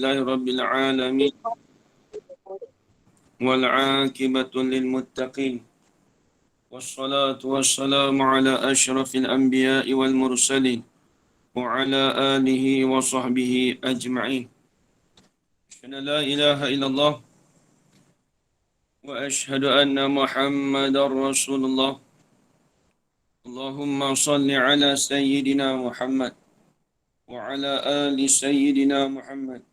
لله رب العالمين والعاقبة للمتقين والصلاة والسلام على أشرف الأنبياء والمرسلين وعلى آله وصحبه أجمعين. أشهد أن لا إله إلا الله وأشهد أن محمدا رسول الله. اللهم صل على سيدنا محمد وعلى آل سيدنا محمد.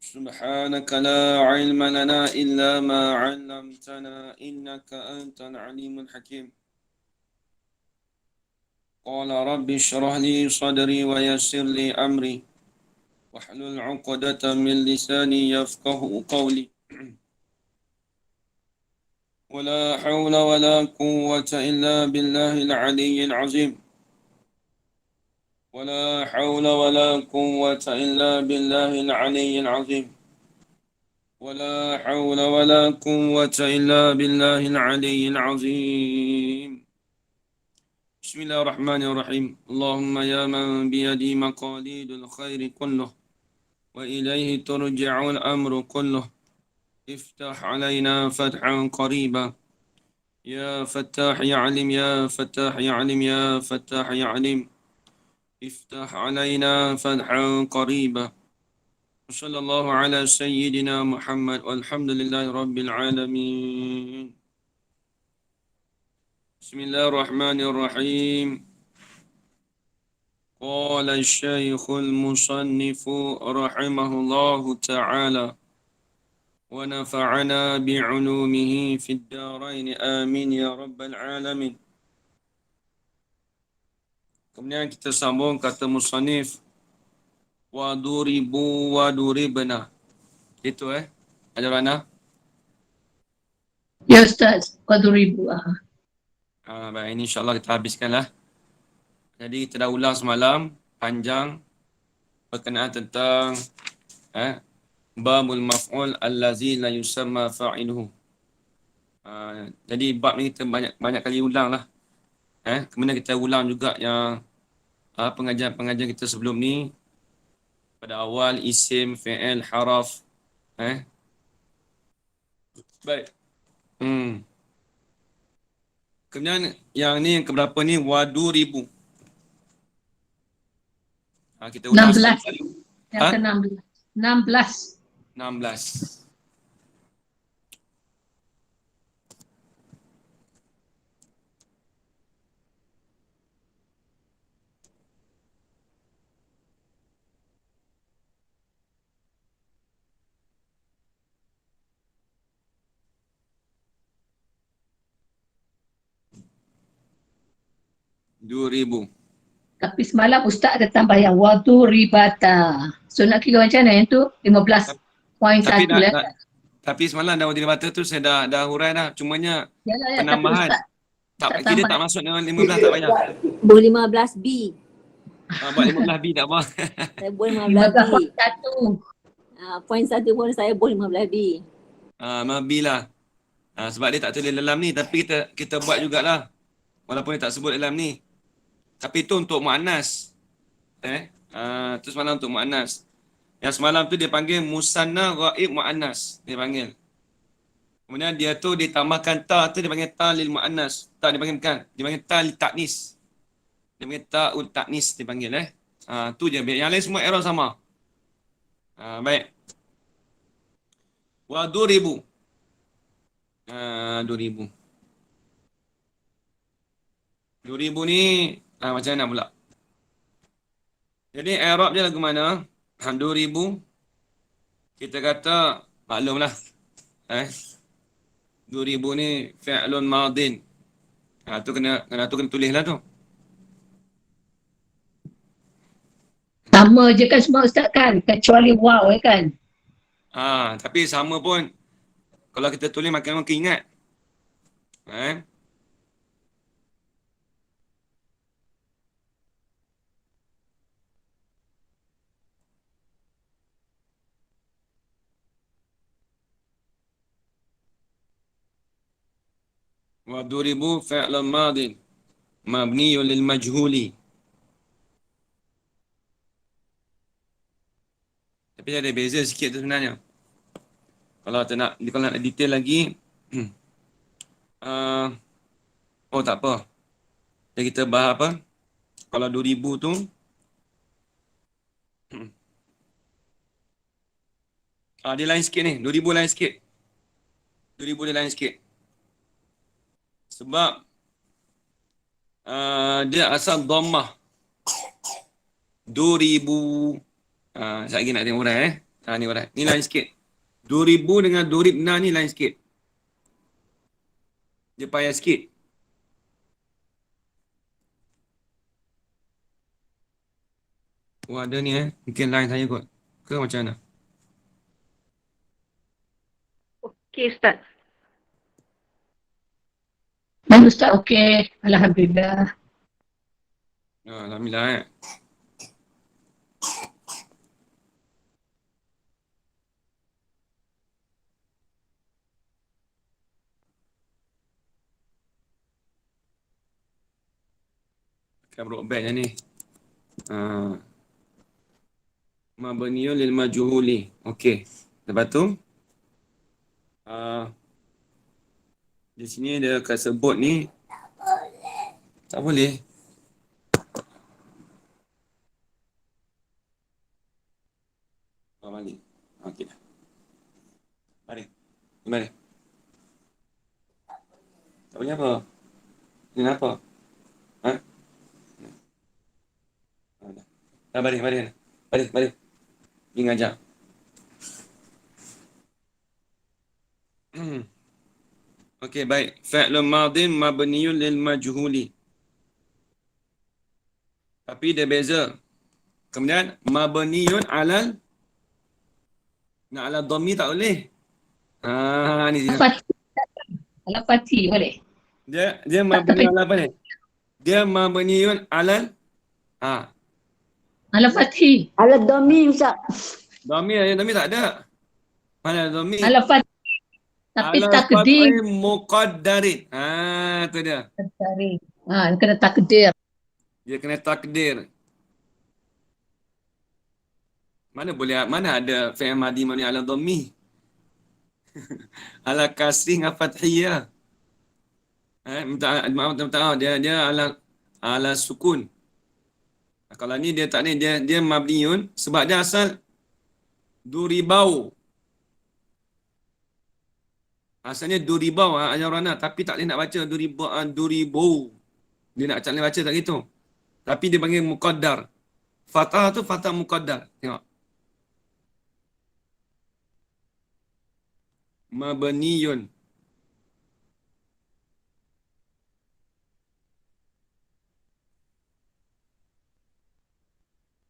سبحانك لا علم لنا إلا ما علمتنا إنك أنت العليم الحكيم. قال رب اشرح لي صدري ويسر لي أمري واحلل عقدة من لساني يفقه قولي. ولا حول ولا قوة إلا بالله العلي العظيم. ولا حول ولا قوة إلا بالله العلي العظيم. ولا حول ولا قوة إلا بالله العلي العظيم. بسم الله الرحمن الرحيم. اللهم يا من بيدي مقاليد الخير كله وإليه ترجع الأمر كله افتح علينا فتحا قريبا يا فتاح يا عليم يا فتاح يا عليم يا فتاح يا عليم افتح علينا فتحا قريبا. وصلى الله على سيدنا محمد والحمد لله رب العالمين. بسم الله الرحمن الرحيم. قال الشيخ المصنف رحمه الله تعالى ونفعنا بعلومه في الدارين آمين يا رب العالمين. Kemudian kita sambung kata musannif waduribu waduribna. Itu ajarannya. Ya Ustaz, waduribu. Baik, ini insyaAllah kita habiskanlah. Jadi kita dah ulang semalam panjang berkenaan tentang babul maf'ul allazi la yusamma fa'iluhu. Jadi bab ni kita banyak kali ulang lah. Kemudian kita ulang juga yang pengajian kita sebelum ni pada awal isim, fi'il, haraf. Baik. Kemudian yang ni yang keberapa ni waduribu. Kita ulang 16. sekali. Yang ke-16. 16. 16. Duribu. Tapi semalam Ustaz ada tambah yang waduribata. So nak kira macam mana yang tu? 15.1 lah. Tapi semalam dah waduribata tu saya dah hurai dah. Cumanya Yalah, penambahan. Ustaz Kita tambah. tak masuk dengan 15 tak payah. Boleh 15B. Buat 15B tak apa. Saya boleh 15B. 15.1. Poin 1 pun saya boleh 15B. 15B lah. Sebab dia tak tulis dalam ni. Tapi kita buat jugalah. Walaupun dia tak sebut dalam ni. Tapi tu untuk mu'annas. Tu semalam untuk mu'annas. Yang semalam tu dia panggil musanna ghaib mu'annas. Dia panggil. Kemudian dia tu ditambahkan ta tu dia panggil ta lil mu'annas. Ta dia panggil bukan. Dia panggil ta lil ta'nis. Dia panggil ta'ul ta'nis dia panggil tu je. Yang lain semua error sama. Baik. Wa duribu. 2000. 2000 ni macam mana pula? Jadi i'rab dia lagu mana? 2000 kita kata maklumlah. 2000 ni fi'lun madin. Tu kena tulislah tu. Sama je kan semua Ustaz kan? Kecuali waw kan? Tapi sama pun kalau kita tulis makin ingat. وضربوا فعل ماض مبني للمجهول. Tapi ada beza sikit tu sebenarnya. Kalau nak detail lagi, uh, oh tak apa. Jadi kita bahas apa? Kalau 2000 tu, dia lain sikit ni. 2000 lain sikit. 2000 dia lain sikit. Sebab dia asal dhammah. 2000. Sekejap lagi nak tengok urai ni urai. Ni lain sikit. 2000 dengan doribna ni lain sikit. Dia payah sikit. Oh ada ni mungkin lain saya kot. Ke macam mana? Okey, Ustaz. Dan Ustaz, okey. Alhamdulillah. Alhamdulillah Kan broadband ni. Mabniyun lil majhuli. Okey. Lepas tu di sini dia akan sebut ni tak boleh. Balik. Okey dah. Mari. Tak boleh apa? Kenapa? Ha? Dah balik. Balik. Pergi ngajar. Okey, baik. Fi'lun madin mabniyun lil majhuli. Tapi dia beza. Kemudian mabniyun alal nak ala dhammi tak boleh. Ni dia. Al-Fatih boleh. Dia mabni ala apa ni? Dia mabniyun alal Al-Fatih. Alat dhammi Ustaz. dhammi tak ada. Mana dhammi? Al-Fatih. Tapi Ala takdir. fath'i muqaddarin. Tu dia. Kena takdir. Dia kena takdir. Mana ada fi'il madhi mabni ala dhammi? Ala kasri dengan fathiyah. Minta dia ala sukun. Kalau ni dia tak ni, dia mabniun sebab dia asal duribau. Asalnya duribau ajarana, tapi tak boleh nak baca duribau. Dia nak tak boleh baca tak gitu. Tapi dia panggil muqaddar. Fathah tu fathah muqaddar. Tengok. Mabniyun.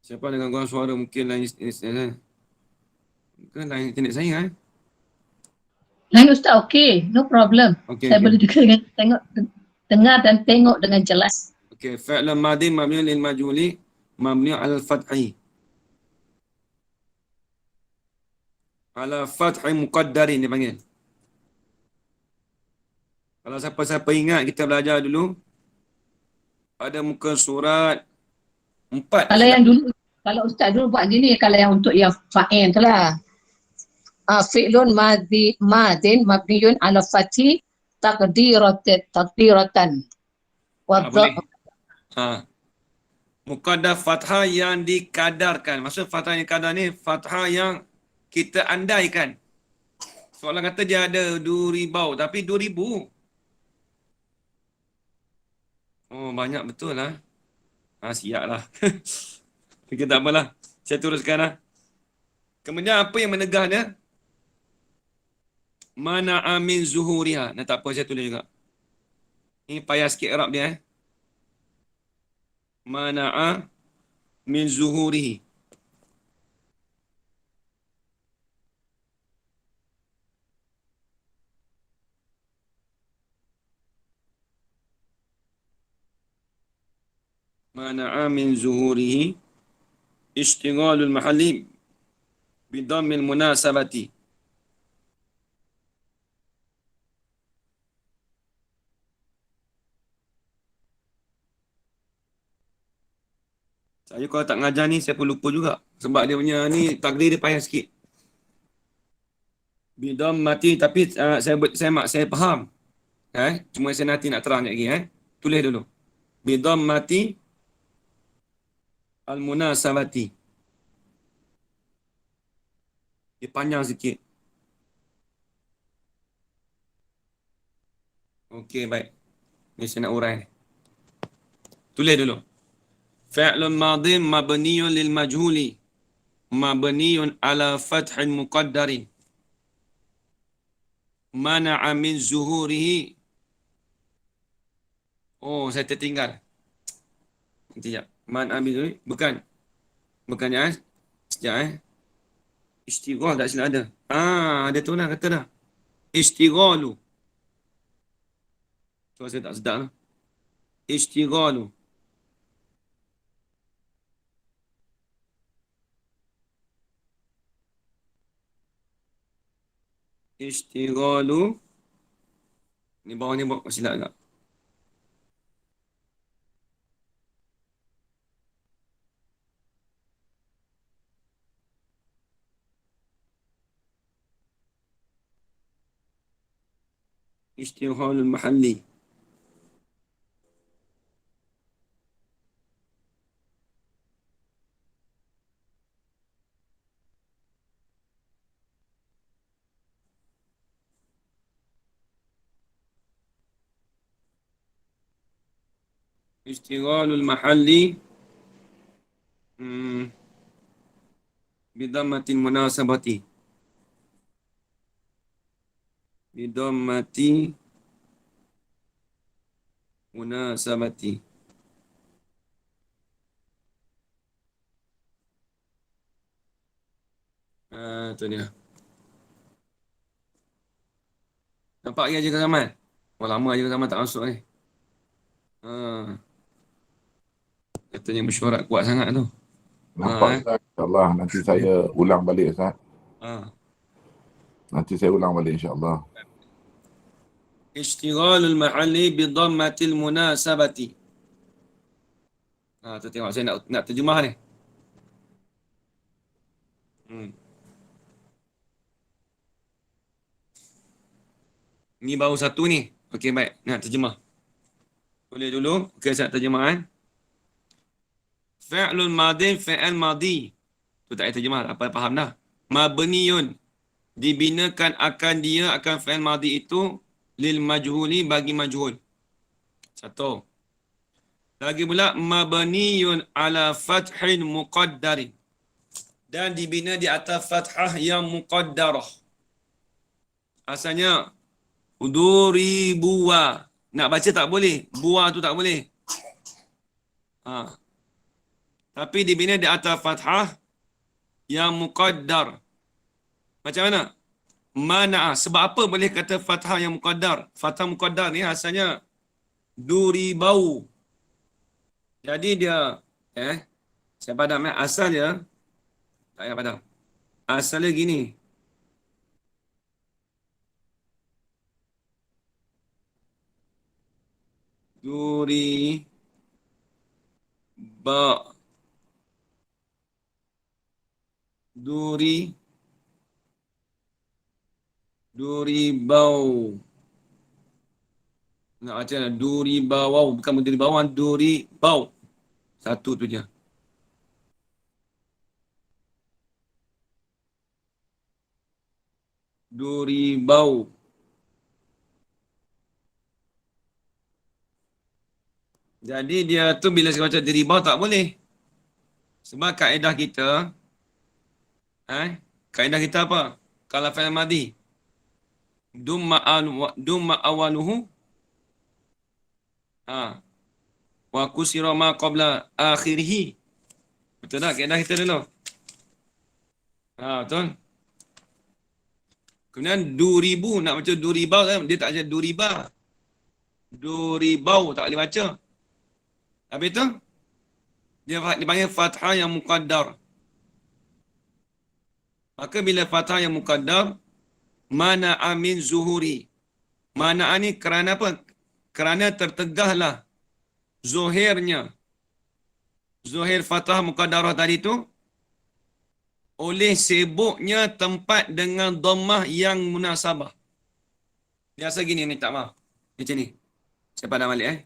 Siapa dengan gangguan suara mungkin lain ke lain internet saya Lain Ustaz, okey. No problem. Okey, Saya okey. boleh juga dengar dan tengok dengan jelas. Okey, fi'lun madhi mabniun lil majhuli mabniun al fathi. Ala fathi muqaddarin dia panggil. Kalau siapa-siapa ingat kita belajar dulu pada muka surat 4. Kalau yang dulu, kalau Ustaz dulu buat gini, kalau yang untuk yang fa'in tu lah. Fi'lun madin mabniyun ala fathi takdiratan. Boleh. Muqaddar fathah yang dikadarkan. Maksud fathah yang kadar ni fathah yang kita andaikan. Soalan kata dia ada 2000 tapi 2000. Oh banyak betul lah. Siap lah. Okey tak apalah. Saya teruskan lah. Kemudian apa yang menegah dia? Mana'a min zuhuriha. Tak apa saya tulis juga. Ini payah sikit Arab dia Mana'a min zuhurihi. Mana'a min zuhurihi ishtighalul mahalli bidammil munasabati. Saya kalau tak ngajar ni, saya pun lupa juga. Sebab dia punya ni, takdir dia payah sikit. Bidam mati, tapi saya faham. Cuma saya nanti nak terang lagi. Tulis dulu. Bidam mati al-munasabati. Dia panjang sikit. Okey, baik. Ni saya nak urai. Tulis dulu. Fi'lun madin mabniyun lil majhuli. Mabniyun ala fathin muqaddarin. Mana'a min zuhurihi. Oh, saya tertinggal. Sekejap. Mana'a min zuhurihi. Bukan ya. Sekejap Istighal tak silap ada. Ada tu lah kata dah. Istighalu. So saya tak sedap lah. Istighalu. Istighalu. Ni bawah ni buat silap tak? Istighalul mahalli. Istighalul mahalli bidhammatin munasabati. Bidhammati munasabati. Tu dia. Nampak ke Haji Kazaman? Lama Haji Kazaman tak masuk ni. Katanya mesyuarat kuat sangat tu. Nampak Ustaz. InsyaAllah nanti saya ulang balik Ustaz. Nanti saya ulang balik insyaAllah. Ishtighalul mahalli bidhammatil munasabati. Tu tengok saya nak terjemah ni. Ni baru satu ni. Okey, baik. Nak terjemah. Boleh dulu. Okey, saya terjemahan. Fi'lun madin, fi'al madi. Tu tak payah terjemah. Apa faham dah. Mabniyun. Dibinakan akan dia, akan fi'al madi itu. Lil majhuli, bagi majhul. Satu. Lagi pula. Mabniyun ala fathin muqaddarin. Dan dibina di atas fathah yang muqaddarah. Asalnya. Uduri buwa. Nak baca tak boleh. Buwa tu tak boleh. Tapi dibina di atas fathah yang muqaddar. Macam mana? Mana'a. Sebab apa boleh kata fathah yang muqaddar? Fathah muqaddar ni asalnya duri bau. Jadi dia saya padam asal dia tak payah padam. Asalnya gini. Duri ba duri bau. Nak baca lah. Duri bawau. Bukan duri bawang. Duri bau. Satu tu je. Duri bau. Jadi dia tu bila saya baca duri bau tak boleh. Sebab kaedah kita. Kaedah kita apa? Kalau fi'il madhi. Dumma awaluhu. Wa kusira ma qabla akhirihi. Betul tak? Kaedah kita dulu. Betul. Kemudian 2000 nak baca duribau kan? Dia tak baca duriba. Duribau tak boleh baca. Habis tu dia panggil fathah yang muqaddar. Maka bila fathah yang muqaddar, mana'a min zuhuri. Mana'a ni kerana apa? Kerana tertegahlah zuhirnya. Zuhir fathah muqaddarah tadi tu oleh sibuknya tempat dengan dhammah yang munasabah. Biasa gini ni, tak maaf. Macam ni. Saya padam balik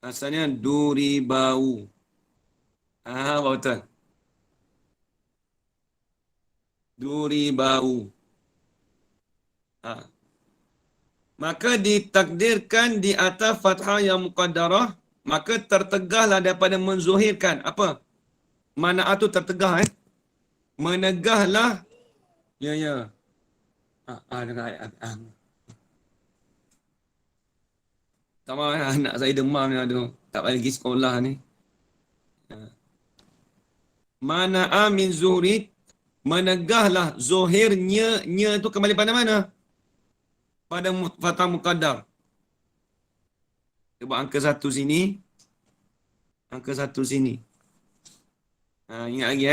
Asalnya duri bau. Betul. Duri bau. Maka ditakdirkan di atas fathah yang muqaddarah, maka tertegahlah daripada menzuhirkan. Apa? Mana'ah tu tertegah Menegahlah. Ya. Dengar ayat. Tak mahu anak saya demam ni ada. Tak balik pergi sekolah ni. Mana'ah min zuhrid. Menegahlah zuhirnya. Nya tu kembali pada mana? Pada fathah muqaddar. Kita buat angka 1 sini. Angka 1 sini. Ingat lagi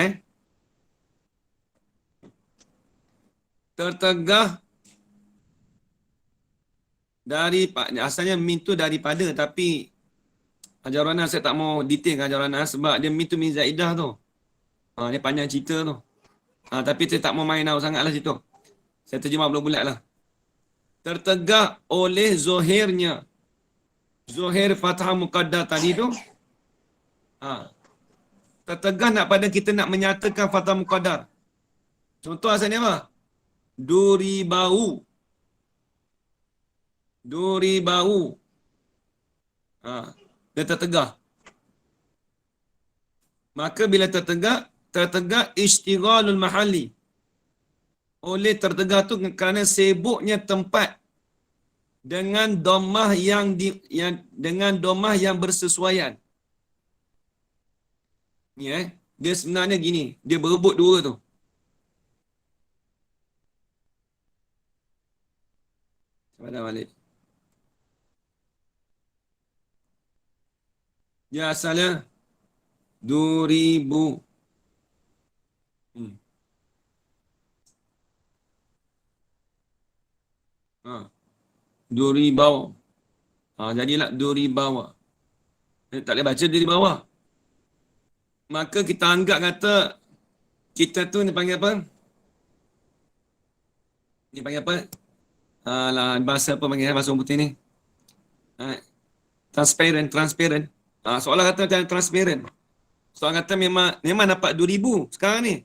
Tertegah dari, asalnya min tu daripada, tapi Ajarana saya tak mau detail Ajarana sebab dia min tu min zaidah tu. Dia panjang cerita tu. Tapi saya tak mau main out sangatlah situ. Saya terjemah bulat-bulat lah. Tertegah oleh zuhirnya. Zuhir fathah muqaddar tadi tu. Tertegah nak pada kita nak menyatakan fathah muqaddar. Contoh asalnya apa? Duri bau. Duri bau. Dia tertegah. Maka bila tertegah istighalul mahalli. Oleh tertegah tu kerana sibuknya tempat dengan dhammah dengan dhammah yang bersesuaian. Ni dia sebenarnya gini, dia berebut dua tu. Pada balik. Dia asalnya 2000. Duri bawah. Jadilah duri bawah. Tak boleh baca duri bawah. Maka kita anggap kata kita tu ni panggil apa? Ni panggil apa? Bahasa apa panggil bahasa orang putih ni? Transparent. Soalan kata macam transparent. Soalan kata memang dapat 2000 sekarang ni.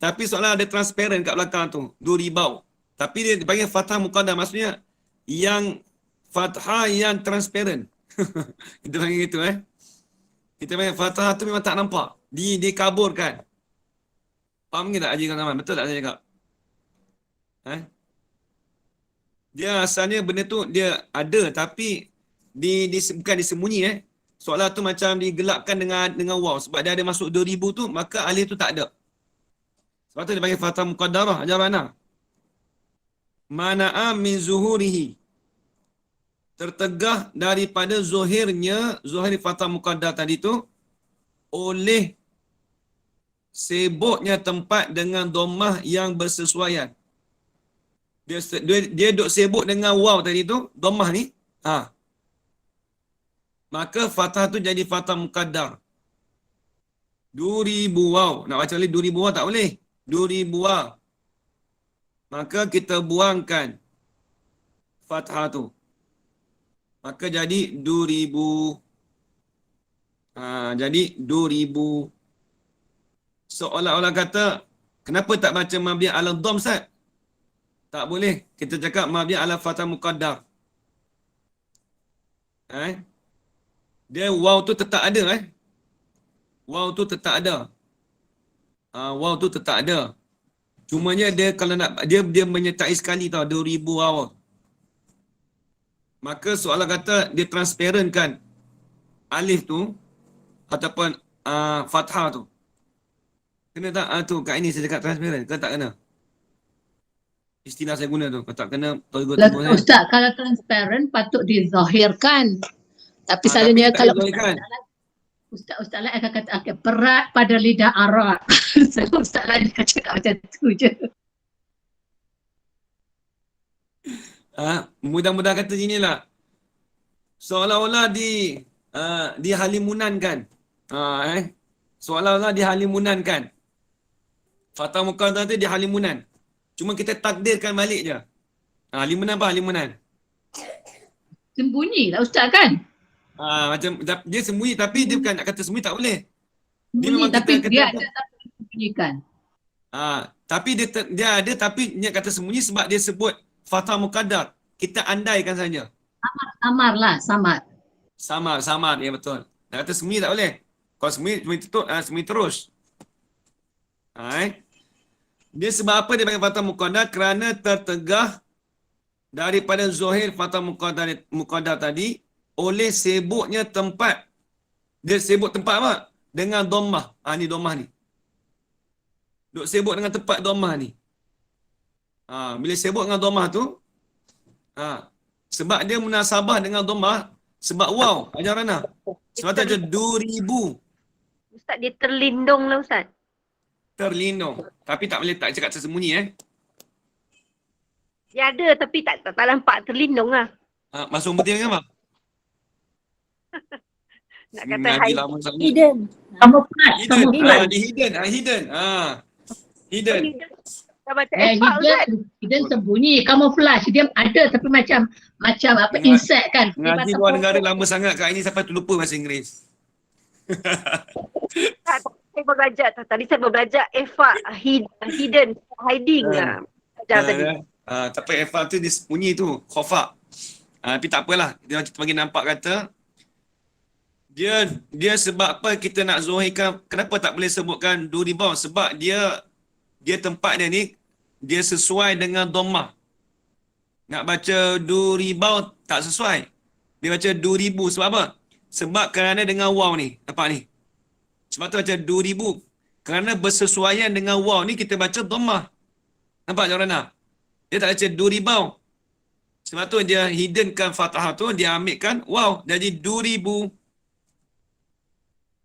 Tapi soalan ada transparent kat belakang tu, 2000. Tapi dia panggil fathah muqaddar, maksudnya yang fathah yang transparent. Kita panggil gitu Kita panggil fathah tu memang tak nampak. Dikaburkan. Faham ke tak Haji Zaman? Betul tak saya cakap? Dia asalnya benda tu dia ada tapi bukan disembunyi Soalan tu macam digelapkan dengan waw. Sebab dia ada masuk 2000 tu, maka alif tu tak ada. Sebab tu dia panggil fathah muqaddarah. Ajar mana? Mana'a min zuhurihi. Tertegah daripada zuhirnya, zuhir fathah muqaddar tadi tu, oleh sibuknya tempat dengan dhammah yang bersesuaian. Dia duk sibuk dengan waw tadi tu, dhammah ni. Maka fathah tu jadi fathah muqaddar. 2000 waw. Nak baca lagi 2000 waw tak boleh. 2000 waw. Maka kita buangkan fathah tu. Maka jadi 2000. Jadi 2000. Seolah-olah kata, kenapa tak baca mabni' ala dhamm Ustaz? Tak boleh. Kita cakap mabni' ala fathah muqaddar. Dia waw tu tetap ada Waw tu tetap ada. Waw tu tetap ada. Cumanya dia kalau nak dia menyertai sekali tau 2000 waw. Maka soalan kata dia transparent kan alif tu ataupun fathah tu. Kena tak tu kat ini saya cakap transparent ke tak kena? Istilah saya guna tu. Kalau tak kena tolong Ustaz, kalau transparent patut dizahirkan. Tapi selalunya kalau Ustaz lain akan kata berat pada lidah Arab. Ustaz lain akan cakap macam tu je. Mudah-mudahan kata gini lah. seolah-olah dihalimunankan. Seolah-olah dihalimunankan. Fatah Muqaddah tu dihalimunan. Cuma kita takdirkan balik je. Halimunan apa halimunan? Sembunyi lah Ustaz kan? Macam dia sembunyi tapi dia bukan nak kata sembunyi, tak boleh. Dia Sembunyi memang tapi kita dia kata, ada tapi disembunyikan. tapi dia ada tapi dia kata sembunyi sebab dia sebut Fatah Muqaddah. Kita andaikan saja. Samar lah, samar. Samar, ya betul. Nak kata sembunyi tak boleh. Kalau sembunyi terus. Dia sebab apa dia panggil Fatah Muqaddah? Kerana tertegah daripada Zuhair Fatah Muqaddah tadi oleh sibuknya tempat. Dia sibuk tempat apa? Dengan dhammah. Ni dhammah ni. Duk sibuk dengan tempat dhammah ni. Bila sibuk dengan dhammah tu, sebab dia munasabah dengan dhammah, sebab waw, ajaran Rana. Sebab tu ada 2000 Ustaz, dia terlindung lah Ustaz. terlindung. Tapi tak boleh tak cakap tersembunyi Dia ada tapi tak nampak terlindung lah. Masuk betul dengan apa? Nak kata Ngaji hide. lama sangat. Hidden. Camouflage. Hidden. Dah macam Epak Ustaz. Hidden sembunyi. Camouflage. Dia ada tapi macam apa insect kan. Ngaji luar negara lama sangat kat ini sampai terlupa bahasa Inggeris. Saya belajar tadi saya belajar Epak hidden, hiding lah. Belajar tadi. Tapi Efa tu dia sembunyi tu, khofa. Tapi tak apalah, kita bagi nampak kata dia sebab apa kita nak zuhirkan, kenapa tak boleh sebutkan duribau? Sebab dia tempat dia ni dia sesuai dengan dhammah. Nak baca duribau tak sesuai. Dia baca 2000 sebab apa? Sebab kerana dengan waw ni, nampak ni. Sebab tu baca 2000. Kerana bersesuaian dengan waw ni kita baca dhammah. Nampak Jorana? Dia tak baca duribau. Sebab tu dia hiddenkan fathah tu, dia ambilkan waw jadi 2000.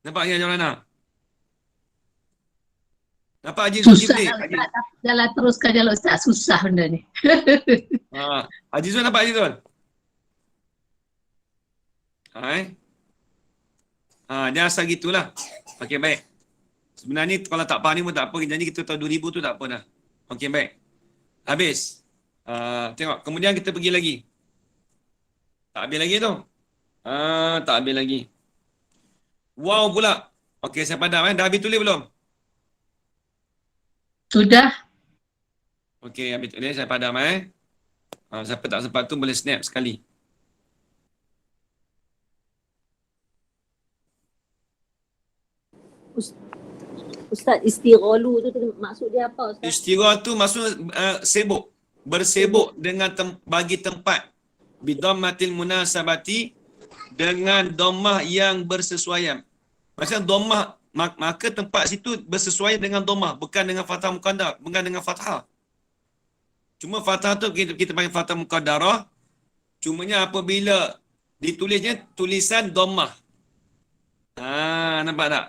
Nampak ni Jorana? Nampak Haji Susah Zulkifli? lah Ustaz. Jalan teruskan jalan Ustaz. Susah benda ni. Haji Zul nampak Haji Zul? Dia asal gitulah. Okey, baik. Sebenarnya kalau tak faham ni pun tak apa. Jadi kita tahu 2000 tu tak apa dah. Okey, baik. Habis. Tengok. Kemudian kita pergi lagi. Tak habis lagi tu. Tak habis lagi. Wow pula. Okey, saya padam. Dah habis tulis belum? Sudah. Okey, habis tulis. Saya padam. Siapa tak sempat tu boleh snap sekali. Ustaz, istighalu tu maksud dia apa Ustaz? Istighfar tu maksud sibuk. Bersibuk dengan bagi tempat. Bidhammatil munasabati dengan dhammah yang bersesuaian. Maksudnya dhammah, maka tempat situ bersesuaian dengan dhammah, bukan dengan fathah muqaddarah, bukan dengan fathah. Cuma fathah tu kita panggil fathah muqaddarah. Cumanya apabila ditulisnya tulisan dhammah. Nampak tak?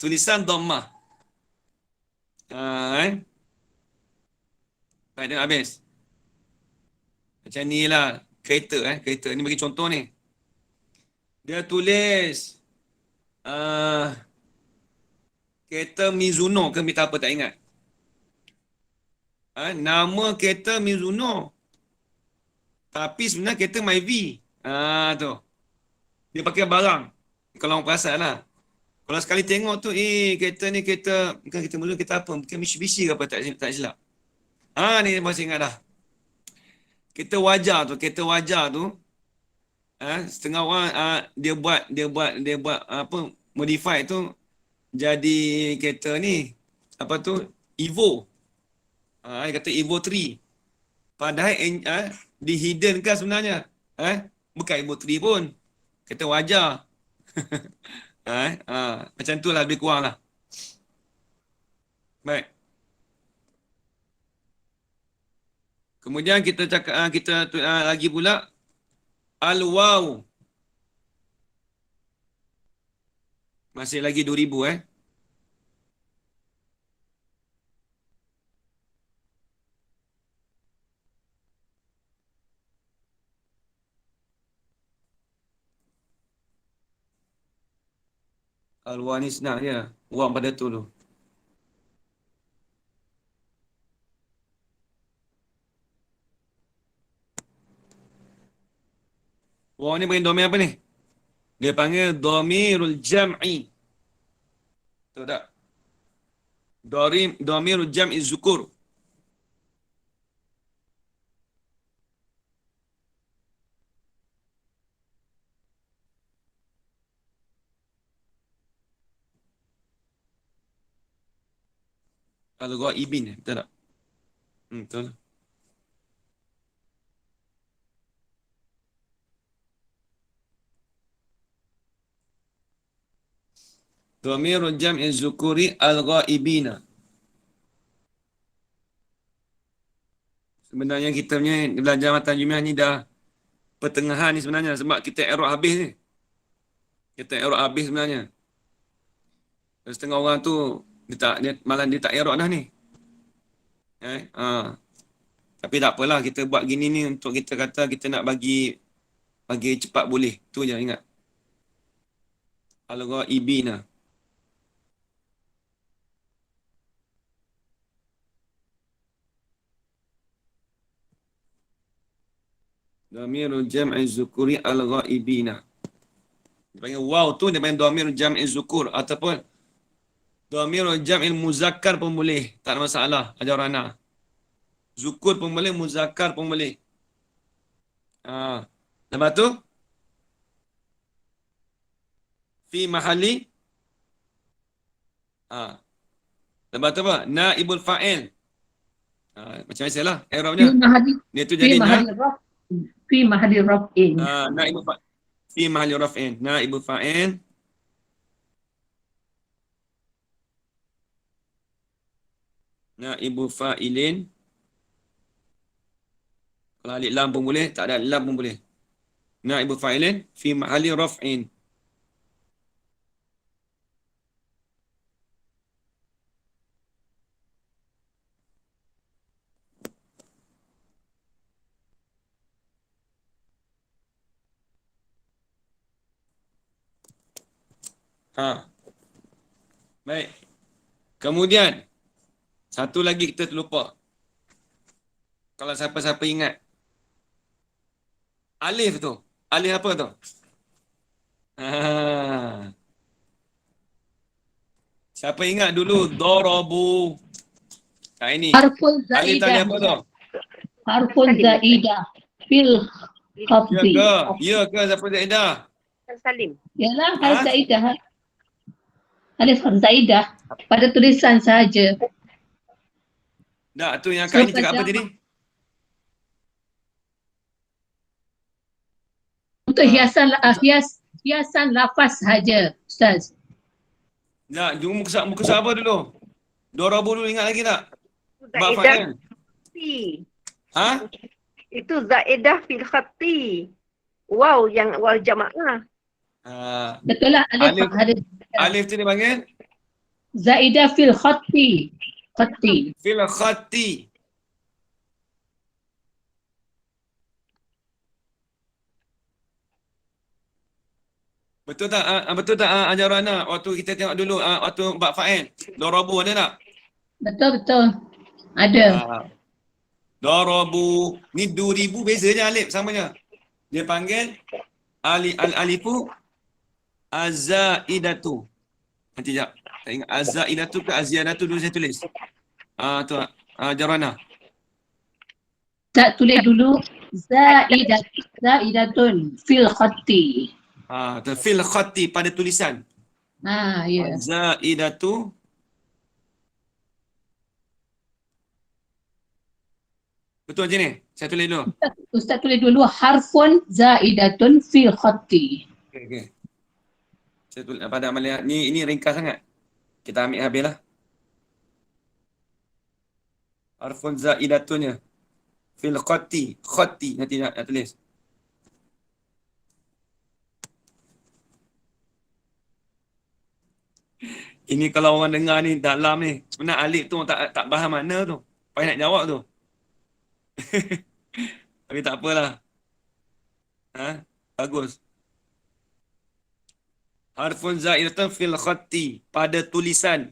Tulisan dhammah. Baik, tengok habis. Macam ni lah. Kereta kereta. Ni bagi contoh ni. Dia tulis kereta Mizuno ke minta apa tak ingat. Nama kereta Mizuno. Tapi sebenarnya kereta Myvi. Tu. Dia pakai barang. Kalau orang perasan lah. Kalau sekali tengok tu, kereta ni kereta, bukan kereta Mizuno, kereta apa? Mungkin Mitsubishi ke apa, tak silap. Ni masih ingat dah. Kereta wajah tu, setengah orang dia buat apa, modify tu jadi kereta ni, apa tu, Evo. Dia kata Evo 3. Padahal dihiddenkan sebenarnya. Bukan Evo 3 pun. Kereta wajah. Macam tu lah, lebih kurang lah. Baik. Kemudian kita cakap lagi pula al-waw. Masih lagi 2000 Al-wa ni senang je. Wa pada tu tu. Wa ni panggil domir apa ni? Dia panggil dhamirul jam'i. Tahu tak? Dhamirul jam'i zukur. Al-ghaibin, betul tak? Betul. Dhamirul jam'i zukuri al-ghaibina. Sebenarnya kita punya belajar matan jumiah ni dah pertengahan ni sebenarnya sebab kita i'rab habis ni. Kita i'rab habis sebenarnya. Setengah orang tu malah dia tak i'rab dah ni. Tapi tak apalah, kita buat gini ni untuk kita kata kita nak bagi cepat boleh. Tu je ingat. Al-ghaibina. Dhamirul jam'i zukuri al-ghaibina. Dia panggil waw tu dia panggil dhamirul jam'i zukur ataupun dhamirul jam'il muzakkar pun boleh. Tak ada masalah. Ajar Rana. Zukur pun boleh, muzakkar pun boleh. Lepas tu fi mahali lepas tu apa? Naibul fa'il. Macam biasalah i'rabnya. Dia tu jadi Fi mahali raf'in. naibul fa'il. Fi mahali raf'in. Naibul fa'il. Naibul fa'ilin. Kalau alif lam pun boleh, tak ada lam pun boleh. Naibul fa'ilin fi mahali raf'in. Baik. Kemudian satu lagi kita terlupa. Kalau siapa-siapa ingat. Alif tu. Alif apa tu? Siapa ingat dulu darabu? Ini. Harful Alif tadi zaidah. apa tu? Harful zaidah. Fil Ya khafdi. ke? Ya ke siapa Zaidah? Salim. Yalah, harf zaidah. Alif harf zaidah. Pada tulisan sahaja. Tak, tu yang Kak Aini cakap apa Pada- tadi? Untuk hiasan lafaz sahaja, Ustaz. Tak, muka surat apa dulu? Darabu dulu ingat lagi tak? Bab Zaidah fa'il. fi. Itu zaidah fil khatti. Wow, yang waw jamaah. Betul lah, Alif. ada Alif tu dia panggil zaidah fil khatti. Khatti. fil khatti. Betul tak? Betul tak Ajarana? Waktu kita tengok dulu waktu bab fa'il. Darabu ada tak? Betul. Ada. Darabu. Ni 2000 beza je alif sama je. Dia panggil al-alifu azaidatu. Nanti jap. Tak ingat azaidatu ke aziyadatu dulu saya tulis. Tu Ajarana. Tak tulis dulu zaidatun fil khatti. Tu fil khatti pada tulisan. Ya. Azaidatu. Betul macam ni? Saya tulis dulu. Ustaz tulis dulu harfun zaidatun fil khatti. Okey. Saya tulis pada amalia. Ini ringkas sangat. Kita ambil habislah. Harfun zaidatunnya. Fil khatti. Khatti nanti nak tulis. Ini kalau orang dengar ni dalam ni. Sebenarnya alif tu tak faham mana tu. Payah nak jawab tu. Tapi tak apalah. Bagus. Harfun za'idatun fil khatti. Pada tulisan.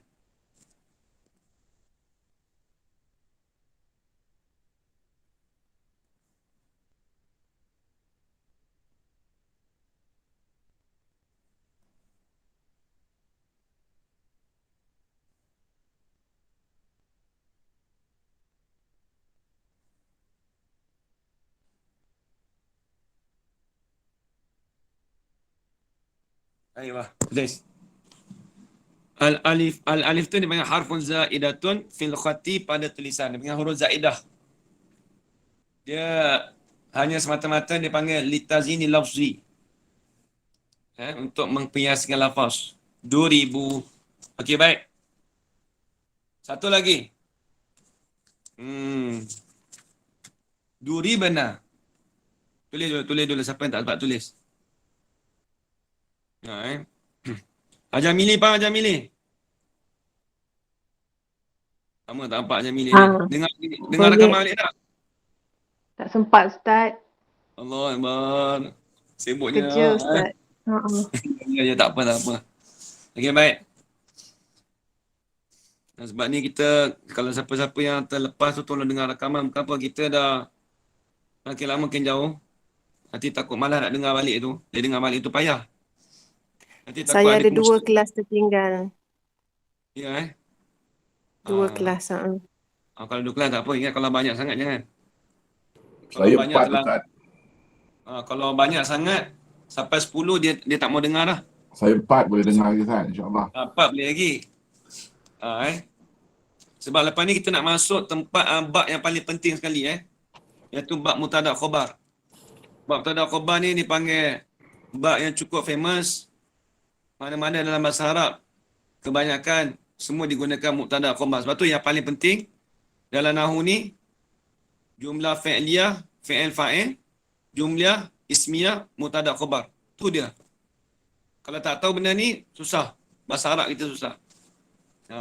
Ayo, tulis. Al-alif tu dipanggil harfun za'idatun fil khatti pada tulisan. Dia panggil huruf za'idah. Dia hanya semata-mata dipanggil litazini lafzi. Untuk mengpiaskan lafaz. 2000. Okey, baik. Satu lagi. Duri benar. Tulis dulu. Siapa yang tak dapat tulis? Ajar milih, faham ajar milih? Sama tak nampak ajar milih ni. Dengar rakaman balik tak? Tak sempat Ustaz. Allah Akbar. Sibuknya. Kerja Ustaz. Ya, tak apa. Okey, baik. Dan sebab ni kita, kalau siapa-siapa yang terlepas tu tolong dengar rakaman. Kenapa kita dah makin lama makin jauh. Nanti takut malas nak dengar balik tu. Dia dengar balik tu payah. Nanti takut Saya ada 2 kemungkinan. kelas tertinggal. Ya, 2 kelas. Kalau 2 kelas tak apa. Ingat kalau banyak sangat jangan. Saya 4 Ustaz. Kalau banyak sangat, sampai 10 dia tak mau dengar dah. Saya 4 boleh dengar lagi Ustaz, insyaAllah. 4 boleh lagi. Sebab lepas ni kita nak masuk tempat bab yang paling penting sekali iaitu bab mubtada' khabar. Bab mubtada' khabar ni dipanggil bab yang cukup famous. Mana-mana dalam bahasa Arab kebanyakan semua digunakan mubtada' khabar. Sebab tu yang paling penting dalam nahwu ni jumlah fi'liyah, fi'il fa'il, jumlah ismiyah, mubtada' khabar. Tu dia. Kalau tak tahu benda ni susah. Bahasa Arab kita susah.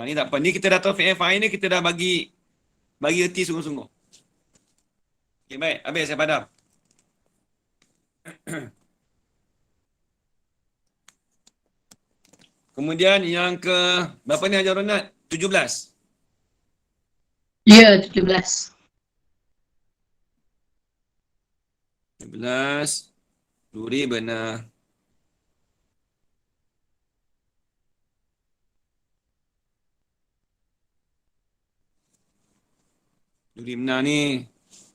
Ni tak apa. Ni kita dah tahu fi'il fa'il ni, kita dah bagi erti sungguh-sungguh. Okay, baik. Habis saya padam. Kemudian yang ke berapa ni Hajar Ronald? 17. Ya, 17. 17. Duri benar. Duri benar ni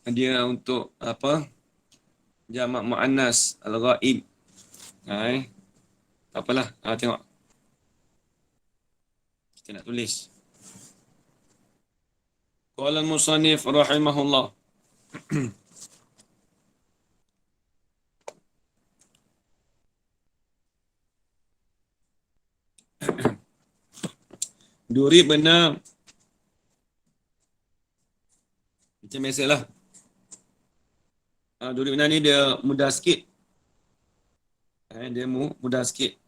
dia untuk apa? Jamak muannas al-ghaib. Tak apalah. Tengok. Kita nak tulis. Qala al-musannif rahimahullah. Duri benar. Macam biasalah. Duri benar ni dia mudah sikit. Dia mudah sikit.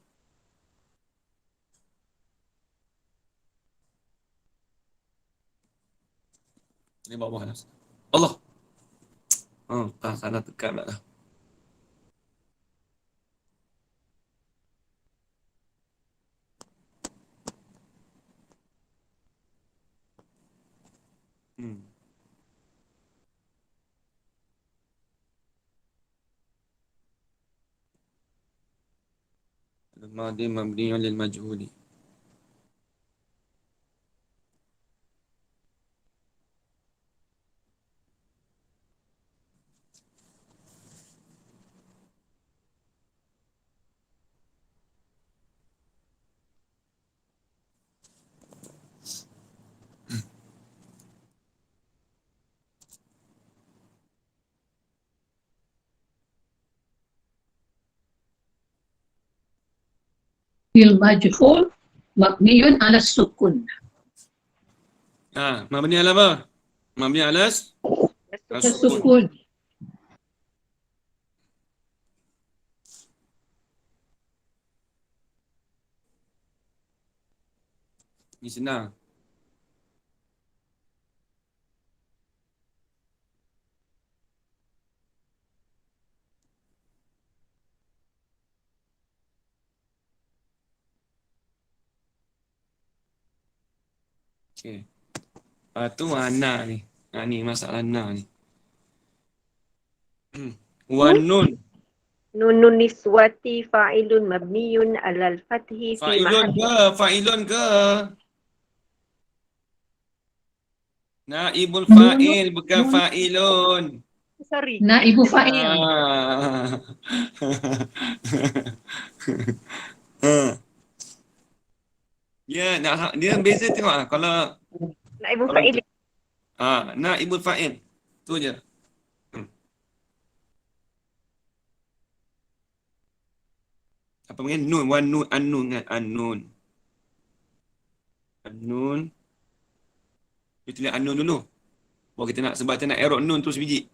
Ni bawah lah. Allah. Salah tekan pula lah. Al-Madi mabniun lil majhuli. Fil majhul mabniun ala sukun. Mabni ala apa? Mabni alas as-sukun. Sukun. Ni senang. Okey. Tu na ni. Ni masalah na ni. Wanun. Nunun niswati fa'ilun mabniyun alal fathi fi Fa'ilun mahal. ke? Fa'ilun ke? Naibul fa'il bukan fa'ilun. Sorry. Naibu fa'il. Ah. Ha. Dia beza tengok kalau Naibu kalau fa'il. naibul fa'il. Tu je. Apa panggil nun, wan nun, an-nun kan, an-nun. An-nun. Kita tulis an-nun dulu. Baru kita nak, sebab kita nak i'rab nun tu sebiji.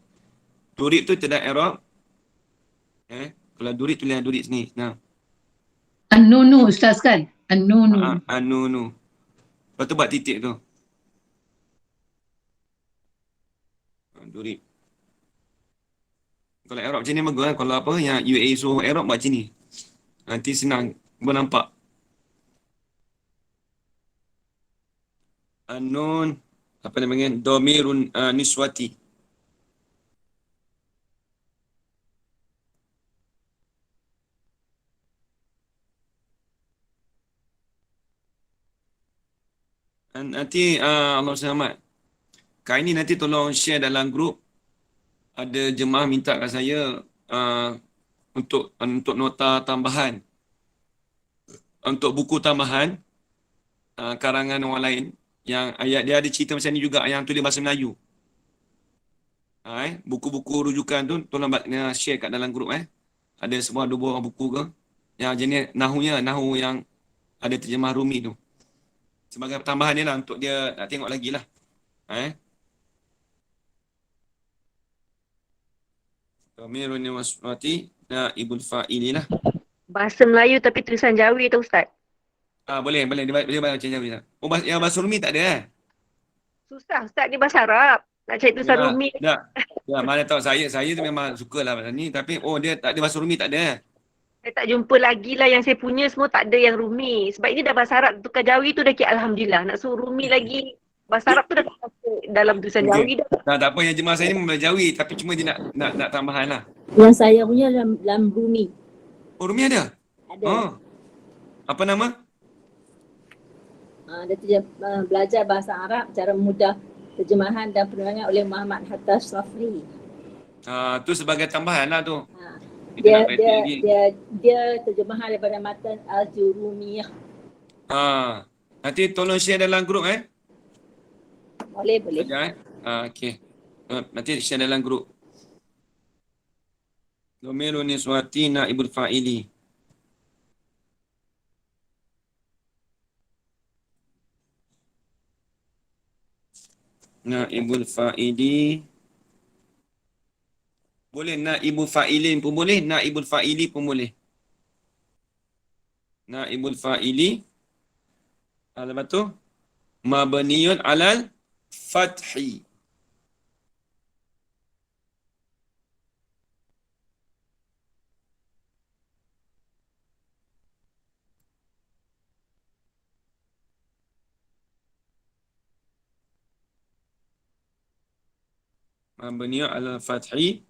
Durib tu kita dah i'rab. Kalau durib tulis durib sini. Nah. An-nunu Ustaz kan? An-nunu. An-nunu. Lepas tu buat titik tu. Durib. Kalau i'rab macam ni bagus kan. Kalau apa yang UAE suruh i'rab buat macam ni. Nanti senang bernampak. An-nun. Apa namanya? Domirun niswati. Nanti Allah selamat. Kali ni nanti tolong share dalam grup. Ada jemaah minta kat saya untuk nota tambahan. Untuk buku tambahan karangan orang lain yang ayat dia ada cerita macam ni juga yang tulis bahasa Melayu. Buku-buku rujukan tu tolong share kat dalam grup Ada sebuah 2 buah buku ke yang jenis nahu yang ada terjemah Rumi tu. Sebagai tambahan dia lah untuk dia nak tengok lagi lah. Domirun niswati naibul fa'ili lah. Bahasa Melayu tapi tulisan Jawi tu Ustaz. Boleh. Dia baca Jawi tak? Yang bahasa Rumi tak ada Susah Ustaz ni bahasa Arab. Nak cari tulisan Rumi. Tak. Ya, mana tahu saya tu memang sukalah bahasa ni tapi dia tak ada bahasa Rumi tak ada. Saya tak jumpa lagi lah yang saya punya semua tak ada yang Rumi. Sebab ini dah bahasa Arab. Tukar Jawi tu dah kira Alhamdulillah. Nak suruh Rumi lagi. Bahasa Arab tu dah masuk dalam tulisan Jawi dah. Tak apa, yang jemaah saya ni memang Jawi tapi cuma dia nak tambahan lah. Yang saya punya dalam Rumi. Rumi ada? Ada. Apa nama? Dia belajar bahasa Arab cara mudah, terjemahan dan penerangan oleh Muhammad Hatta Shafri. Tu sebagai tambahan lah tu. Dia terjemahan daripada matan Al-Jurumiyah. Nanti tolong share dalam grup Boleh. Okey. Nanti share dalam grup. Domirun niswati naibul fa'ili. Naibul fa'ili. Boleh naibul fa'ilin pun boleh, naibul fa'ili pun boleh. Naibul fa'ili. Lepas tu mabniyun alal fathi. Mabniyun alal fathi.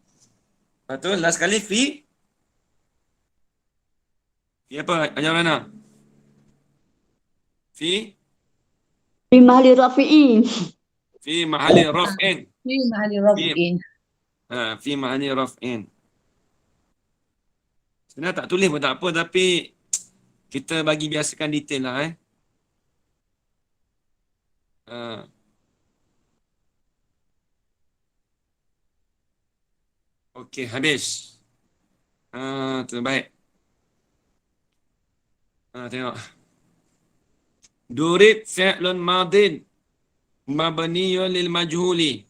Lepas tu last kali fi apa ajar mana? Fi Mahli Rafi'i. Fi mahali raf'in. Fi mahali raf'in. Fi mahali raf'in. Sebenarnya tak tulis pun tak apa tapi kita bagi biasakan detail lah Okey, habis. Terbaik. Tengok. Durib fi'lun madin mabniyun lil majhuli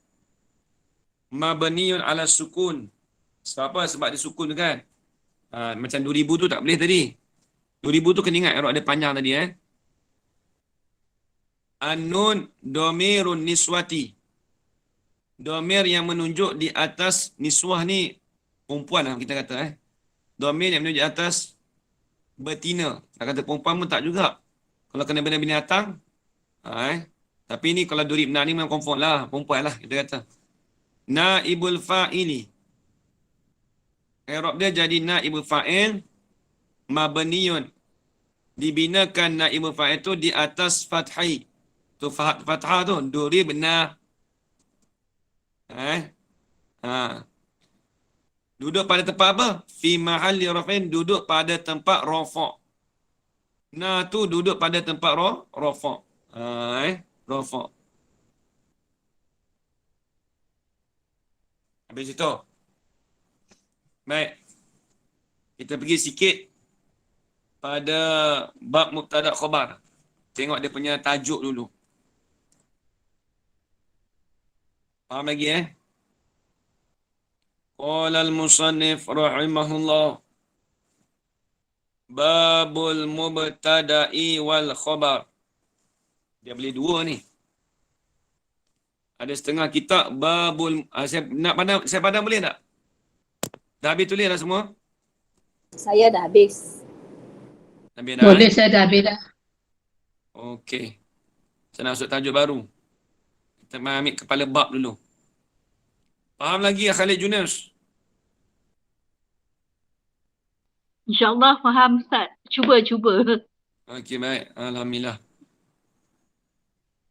mabniyun ala sukun. Sebab apa? Sebab dia sukun tu kan. Macam 2000 tu tak boleh tadi. 2000 tu kena ingat i'rab dia panjang tadi An-nun domirun niswati. Domir yang menunjuk di atas niswah ni perempuan lah kita kata Domir yang menunjuk atas betina. Nak kata perempuan pun tak juga. Kalau kena benda binatang Tapi ni kalau durib na ni memang confirm lah, perempuan lah kita kata. Naibul fa'ili. I'rab dia jadi naibul fa'il mabniun. Dibinakan naibul fa'il tu di atas fathai. Tu fathah tu durib na. Ha. Duduk pada tempat apa? Fi mahalli raf'in, duduk pada tempat rafa'. Na tu duduk pada tempat rafa'. Rafa'. Habis itu. Baik. Kita pergi sikit pada bab mubtada khabar. Tengok dia punya tajuk dulu. Faham lagi Qala al-musannif rahimahullah. Babul mubtada'i wal khabar. Dia beli dua ni. Ada setengah kitab babul saya pandang boleh tak? Dah habis tulis dah semua? Saya dah habis. Habis dah? Boleh, saya dah habis dah. Okey. Saya nak masuk tajuk baru. Kita ambil kepala bab dulu. Faham lagi Khalid Junus? InsyaAllah faham Ustaz. Cuba. Okey, baik. Alhamdulillah.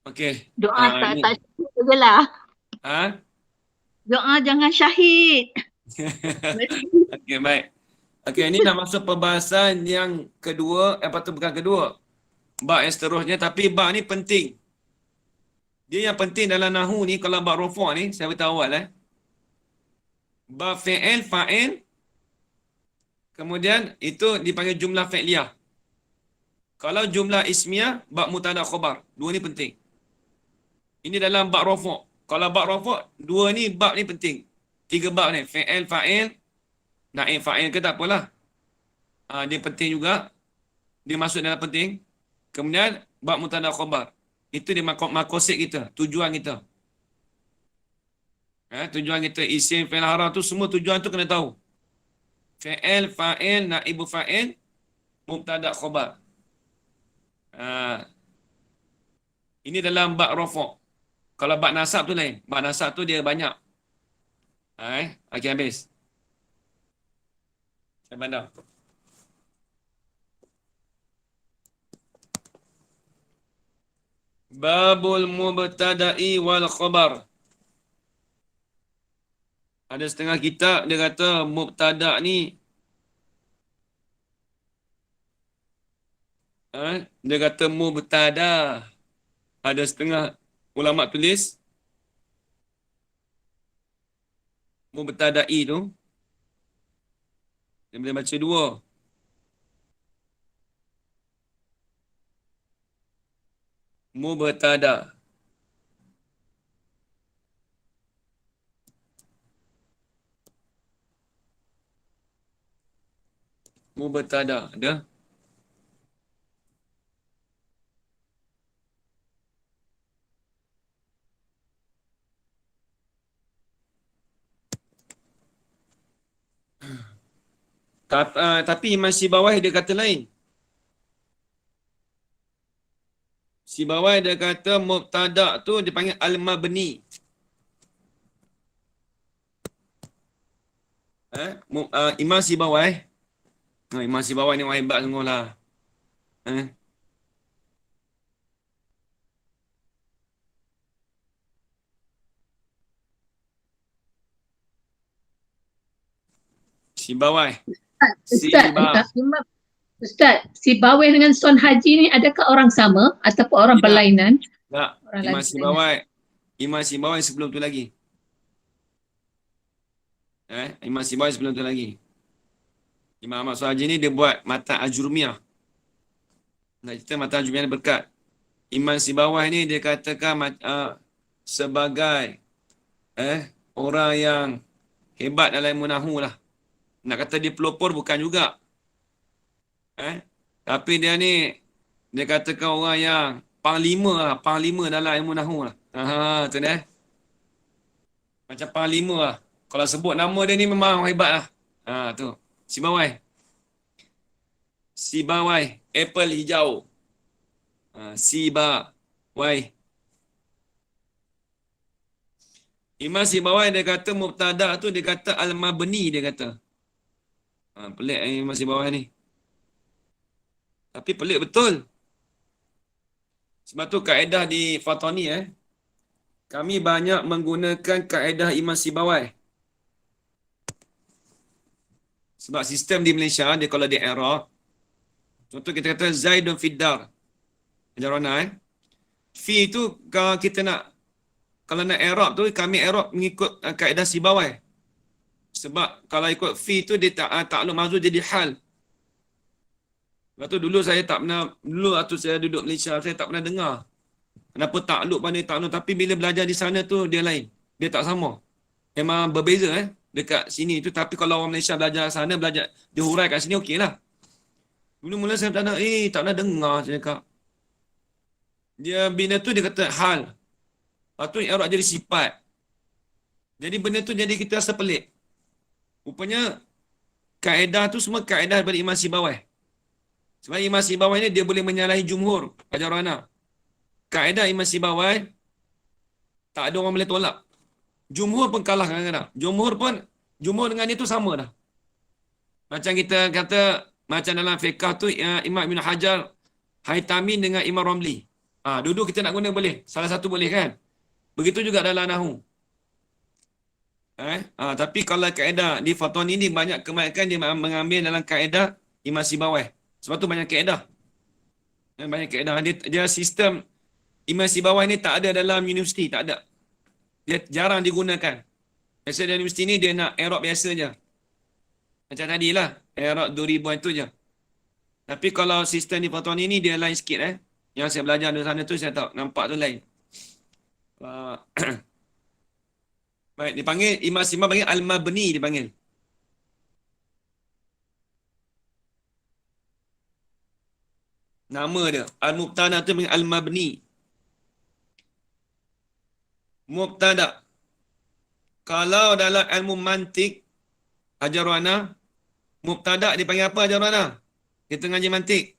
Okey. Doa tak syahid je lah. Doa jangan syahid. Okey, baik. Okey, ini nak masuk perbahasan yang kedua. Patut bukan kedua. Bab yang seterusnya. Tapi bab ni penting. Dia yang penting dalam nahu ni, kalau bab rafa' ni, saya beritahu awal bab fi'il, fa'il. Kemudian itu dipanggil jumlah fi'liyah. Kalau jumlah ismiyah, bab mubtada khabar. Dua ni penting. Ini dalam bab rafa'. Kalau bab rafa', dua ni bab ni penting. Tiga bab ni, fi'il, fa'il, naib fa'il ke tak apalah. Dia penting juga. Dia masuk dalam penting. Kemudian bab mubtada khabar. Itu dia makosid kita, tujuan kita. Tujuan kita isim, fi'il, haraf tu semua tujuan tu kena tahu. Fi'il, fa'il, naibu fa'il, mubtada khabar. Ini dalam bab rafa'. Kalau bab nasab tu lain. Bab nasab tu dia banyak. Okey, habis. Saya pandang. Babul mubtada'i wal khabar. Ada setengah kitab dia kata mubtada' ni dia kata mubtada'. Ada setengah ulama tulis mubtada'i tu dia boleh baca dua. Mubtada'. Mubtada' ada. Tapi Imam Sibawai dia kata lain. Sibawai dia kata mubtada' tu dipanggil al-mabni. Imam Sibawai. Imam Sibawai ni orang hebat sungguh lah. Sibawai. Ustaz, Sibawai dengan Son Haji ni adakah orang sama ataupun orang Tidak. berlainan? Tak, Imam Sibawai sebelum tu lagi. Imam Sibawai sebelum tu lagi. Imam Ahmad Suhaji ni dia buat mata Ajurumiyah. Nak cerita mata Ajurumiyah ni berkat. Imam Sibawai ni dia katakan sebagai orang yang hebat dalam ilmu nahu lah. Nak kata dia pelopor bukan juga. Tapi dia ni dia katakan orang yang panglima dalam ilmu nahu lah. Tu dia. Macam panglima lah. Kalau sebut nama dia ni memang hebat lah. Tu. Sibawai. Apple hijau. Sibawai. Imam Sibawai dia kata mubtada tu dia kata al-mabni dia kata. Pelik Imam Sibawai ni. Tapi pelik betul. Sebab tu kaedah di Fatani kami banyak menggunakan kaedah Imam Sibawai. Sebab sistem di Malaysia dia kalau di Iraq, contoh kita kata Zaidun Fiddar. Ajarana fi tu kalau kita nak, kalau nak Iraq tu kami Iraq mengikut kaedah Sibawai. Sebab kalau ikut fi tu dia takluk mazhur jadi hal. Lepas tu dulu saya tak pernah, dulu waktu saya duduk Malaysia saya tak pernah dengar kenapa takluk pandai takluk, tapi bila belajar di sana tu dia lain. Dia tak sama. Memang berbeza dekat sini tu, tapi kalau orang Malaysia belajar sana, belajar dia hurai kat sini okeylah. Dulu mula saya tak pernah dengar saya cakap. Dia benda tu dia kata hal. Lepas tu Iraq jadi sifat. Jadi benda tu jadi kita rasa pelik. Rupanya kaedah tu semua kaedah daripada Imam Sibawai. Sebab Imam Sibawai ni dia boleh menyalahi jumhur ajarana. Kaedah Imam Sibawai tak ada orang boleh tolak. Jumhur pun kalah kadang-kadang. Jumhur dengan dia tu sama dah. Macam kita kata, macam dalam fiqah tu Imam Ibn Hajar Haytami dengan Imam Ramli. Duduk kita nak guna boleh. Salah satu boleh kan? Begitu juga dalam Nahu. Tapi kalau kaedah di Fatwa ini banyak kebanyakan dia mengambil dalam kaedah Imam Sibawai. Sebab tu banyak kaedah. Banyak kaedah. Dia sistem Imam Sibawai ni tak ada dalam universiti. Tak ada. Dia jarang digunakan. Biasa dalam universiti ni dia nak Arab biasa je. Macam tadi lah. Arab 2000 itu je. Tapi kalau sistem di Fatwa ni dia lain sikit Yang saya belajar di sana tu saya tahu. Nampak tu lain. Baik, dipanggil Imam Sibawai panggil Al-Mabni dipanggil. Nama dia. Al-Mubtada tu panggil Al-Mabni. Mubtada. Kalau dalam ilmu mantik, ajarwana, mubtada dipanggil apa ajarwana? Kita ngaji mantik.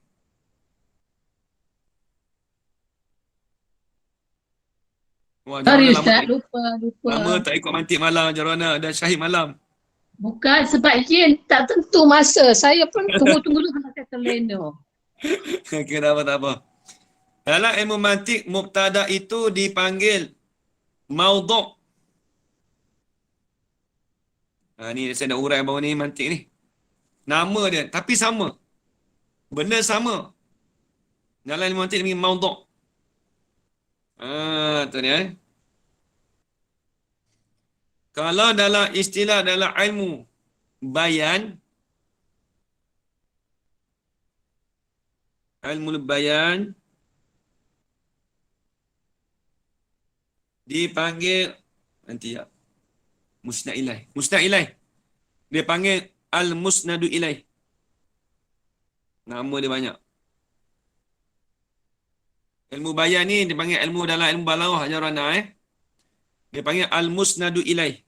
Wah, Sorry ajarwana Ustaz, lama, lupa. lama tak ikut mantik malam ajarwana dan syahid malam. Bukan sebab Jin tak tentu masa. Saya pun tunggu-tunggu tu sampai saya terlena. Okey, tak apa. Dalam ilmu mantik, mubtada itu dipanggil maudhu'. Ni saya nak urai bawah ni mantik ni. Nama dia, tapi sama. Benda sama. Dalam ilmu mantik dipanggil maudhu'. Tu ni Kalau dalam istilah dalam ilmu bayan, dipanggil nanti ya. Musnad ilaih. Musnad ilaih. Dia panggil al-musnadu ilaih. Nama dia banyak. Ilmu bayan ni dia panggil ilmu dalam ilmu balaghah ajarana Dia panggil al-musnadu ilaih.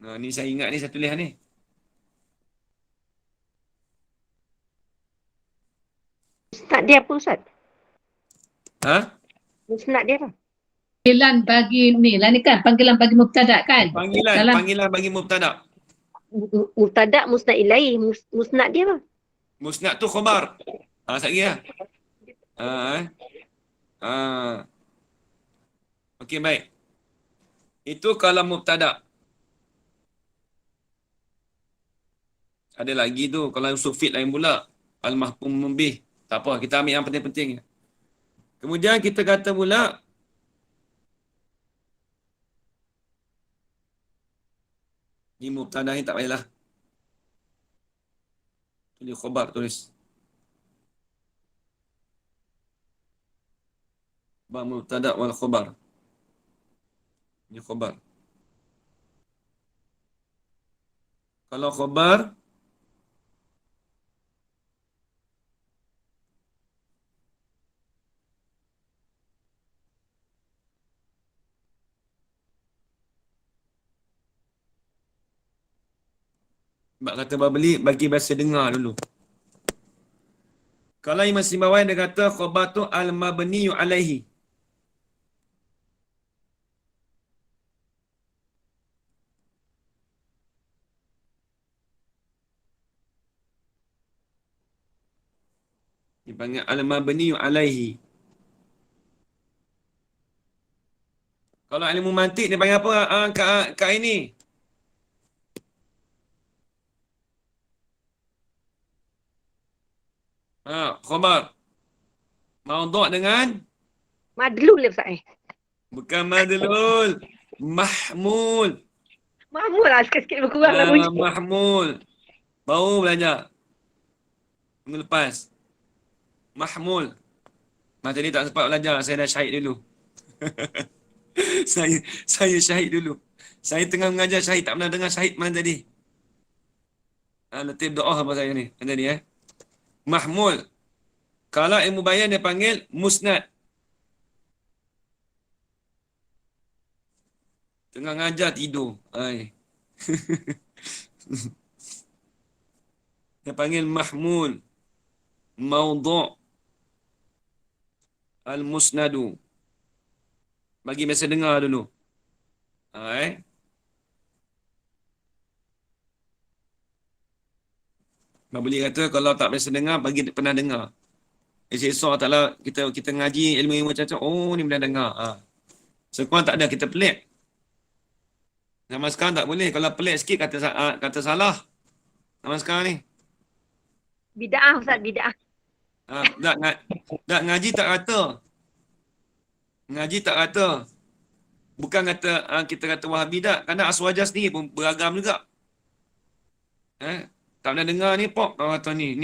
Ni saya ingat ni saya tulis ni. Musnad dia apa Ustaz? Musnad dia apa? Panggilan bagi ni lah ni kan, panggilan bagi mubtada kan? Panggilan bagi mubtada. Mubtada musnad ilaih. Musnad dia apa? Musnad tu khabar. Sekali lah. Okey, baik. Itu kalau mubtada. Ada lagi tu, kalau usul fi'l lain pula. Al-mahkum bih. Tak apa, kita ambil yang penting-penting. Kemudian kita kata pula, ni mubtada ni tak payahlah. Tulis khabar, tulis. Mubtada wal khabar. Ni khabar. Kalau khabar, sebab kata babeli bagi bahasa dengar dulu. Kalau Imam Sibawai dia kata khabar tu al-mabniyu alaihi. Dipanggil al-mabniyu alaihi. Kalau ilmu mantik dia panggil apa? Kak ini. Khabar. Maudhu' dengan Madlul lah Ustaz bukan madlul. Mahmul. Mahmud lah sikit-sikit berkurang lah bunyi. Mahmul. Baru belajar. Minggu lepas. Mahmul. Macam ni tak sempat belajar. Saya dah syahid dulu. saya syahid dulu. Saya tengah mengajar syahid. Tak pernah dengar syahid mana tadi. Letih doa apa saya ni. Mana tadi Mahmul. Kalau ilmu bayan dia panggil musnad. Tengah ngajar tidur. Dia panggil mahmul. Maudhu' al-musnadu. Bagi masa dengar dulu. Boleh kata kalau tak biasa dengar, bagi pernah dengar. Esok taklah kita ngaji ilmu-ilmu macam-macam. Oh, ni pernah dengar. Sekurang tak ada, kita pelik. Zaman sekarang tak boleh. Kalau pelik sikit kata salah. Zaman sekarang ni. Bid'ah Ustaz, bid'ah. Tak ngaji tak kata. Ngaji tak kata. Bukan kata kita kata Wahabi tak. Kerana aswaja sendiri pun beragam juga. Tak pernah dengar ni pop. Kau kata ni.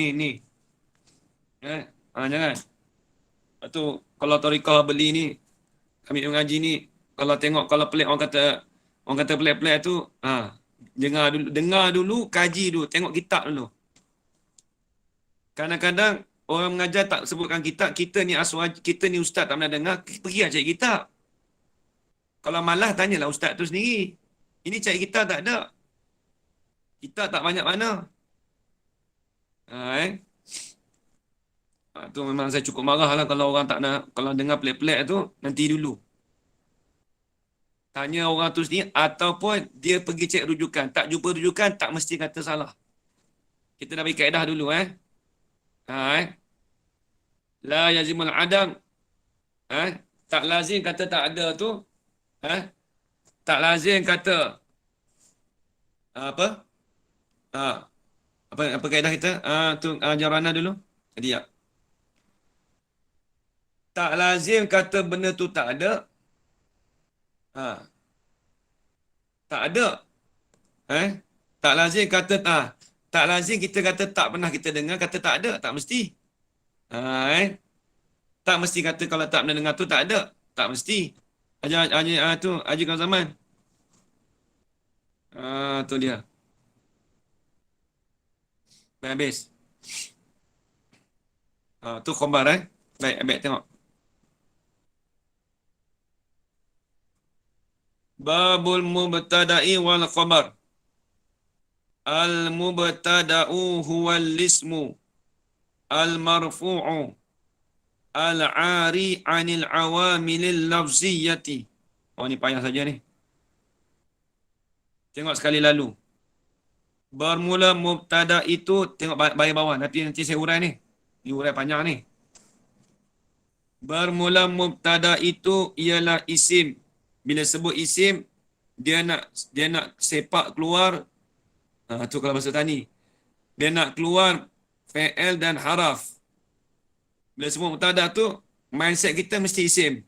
Jangan. Lepas tu kalau Tariqah beli ni, ambil mengaji ni, kalau tengok kalau pelik orang kata pelik-pelik tu, dengar dulu, kaji dulu, tengok kitab dulu. Kadang-kadang orang mengajar tak sebutkan kitab, kita ni ustaz tak pernah dengar, pergi cari kitab. Kalau malas tanyalah ustaz tu sendiri. Ini cari kitab tak ada. Kitab tak banyak mana. Tu memang saya cukup marah lah kalau orang tak nak, kalau dengar pelik-pelik tu, nanti dulu. Tanya orang tu sendiri ataupun dia pergi cek rujukan. Tak jumpa rujukan, tak mesti kata salah. Kita dah bagi kaedah dulu La yazimul adam. Tak lazim kata tak ada tu. Tak lazim kata apa? Apa kaedah kita? Tu jarana dulu. Jadi ya. Tak lazim kata benda tu tak ada. Tak ada. Tak lazim kata tak lazim kita kata tak pernah kita dengar, kata tak ada, tak mesti. Tak mesti kata kalau tak pernah dengar tu tak ada, tak mesti. Haji Kau Zaman. Tu dia. Habis. Tu khabar Baik tengok. Babul mubtada'i wal khabar. Al-mubtada'u huwal ismu al-marfu'u al-'ari 'anil 'awamilil lafziyyati. Ni payah saja ni. Tengok sekali lalu. Bermula mubtada itu, tengok baris bawah, nanti saya urai ni. Ni urai panjang ni. Bermula mubtada itu ialah isim. Bila sebut isim, dia nak sepak keluar. Tu kalau bahasa tani. Dia nak keluar fi'il dan haraf. Bila sebut mubtada tu, mindset kita mesti isim.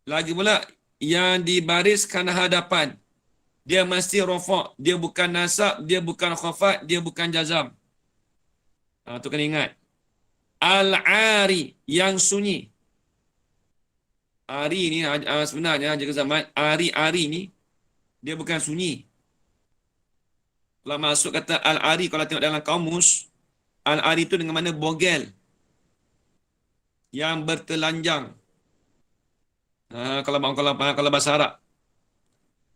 Lagi pula, yang dibariskan hadapan. Dia mesti rafa'. Dia bukan nasab, dia bukan khafat, dia bukan jazam. Tu kena ingat. Al-'ari, yang sunyi. Ari ni sebenarnya jaga zaman ari ni dia bukan sunyi. Kalau masuk kata al-ari, kalau tengok dalam kamus, al-ari tu dengan mana bogel yang bertelanjang. Kalau bahasa Arab.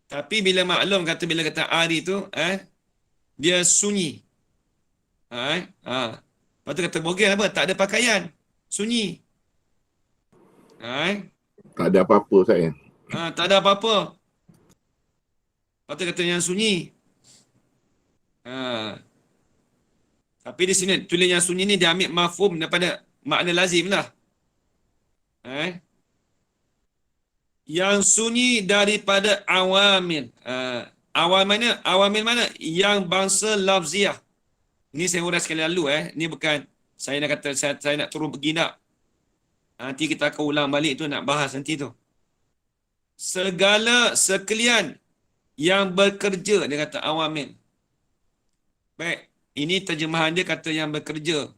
Tapi bila maklum bila kata ari tu dia sunyi. Lepas tu kata bogel apa? Tak ada pakaian. Sunyi. Tak ada apa-apa saya. Tak ada apa-apa. Lepas tu kata yang sunyi. Tapi di sini tulis yang sunyi ni dia ambil mafhum daripada makna lazim lah. Yang sunyi daripada awamil. Awamil mana? Yang bangsa lafziah. Ini saya uras sekali lalu. Ini bukan saya nak kata saya nak turun pergi tak. Nanti kita akan ulang balik tu, nak bahas nanti tu. Segala sekalian yang bekerja, dia kata awamil. Baik, ini terjemahan dia kata yang bekerja.